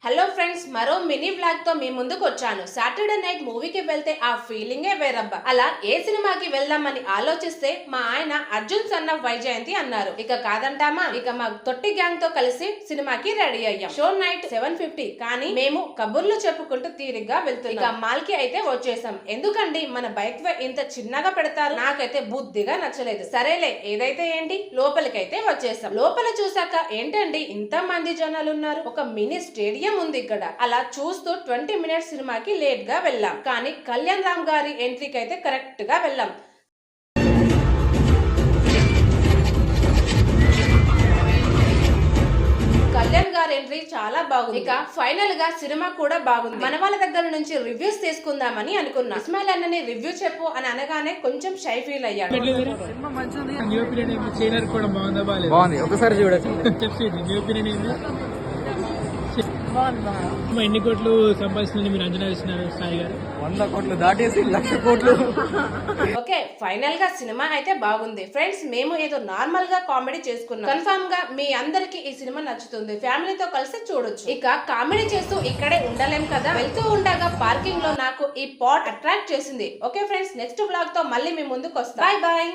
Hello friends, మరో mini vlog తో మీ ముందుకు వచ్చాను. సాటర్డే నైట్ మూవీకి వెళ్తే ఆ ఫీలింగే వేరబ్బా. అలా ఏ సినిమాకి వెళ్దామని ఆలోచిస్తే మా ఆయన అర్జున్ సన్ ఆఫ్ వైజయంతి అన్నారు. ఇక కాదంటామా, ఇక మా తొట్టి గ్యాంగ్ తో కలిసి సినిమాకి రెడీ అయ్యాం. షో నైట్ 7:50, కానీ మేము కబుర్లు చెప్పుకుంటూ తీరిగ్గా వెళ్తున్నాం. ఇక మాల్ కి అయితే వచ్చేసాం. ఎందుకండి మన బైక్ వే ఇంత చిన్నగా పెడతారు? నాకైతే బుద్ధిగా నచ్చలేదు. సరేలే, ఏదైతే ఏంటి, లోపలికైతే వచ్చేసాం. లోపల చూసాక ఏంటండి ఇంత మంది జనాలు ఉన్నారు, ఒక మినీ స్టేడియం ఉంది ఇక్కడ. అలా చూస్తూ 20 మినిట్స్ సినిమాకి లేట్ గా వెళ్ళాం. కానీ కళ్యాణ్ రామ్ గారి ఎంట్రీకి అయితే కరెక్ట్ గా వెళ్ళాం. కళ్యాణ్ గారి ఎంట్రీ చాలా బాగుంది. ఇక ఫైనల్ గా సినిమా కూడా బాగుంది. మన వాళ్ళ దగ్గర నుంచి రివ్యూస్ తీసుకుందామని అనుకున్నా. ఇస్మాయిల్ అన్నని రివ్యూ చెప్పు అని అనగానే కొంచెం షై ఫీల్ అయ్యాడు. ఒకసారి చూడచ్చు. ఎన్ని కోట్లు సంపాదిస్తుంది మీరు అంచనా వేస్తున్నారు సాయి గారు? 100 కోట్లు దాటేసి 1,00,000 కోట్లు. ఓకే, ఫైనల్ గా సినిమా అయితే బాగుంది ఫ్రెండ్స్. మేము ఏదో నార్మల్ గా కామెడీ చేసుకున్నాం. కన్ఫర్మ్ గా మీ అందరికి ఈ సినిమా నచ్చుతుంది. ఫ్యామిలీతో కలిసి చూడొచ్చు. ఇక కామెడీ చేస్తూ ఇక్కడే ఉండలేం కదా. వెళ్తూ ఉండగా పార్కింగ్ లో నాకు ఈ పాట్ అట్రాక్ట్ చేసింది. ఓకే ఫ్రెండ్స్, నెక్స్ట్ వ్లాగ్ తో మళ్ళీ మీ ముందుకు వస్తాం. Bye bye.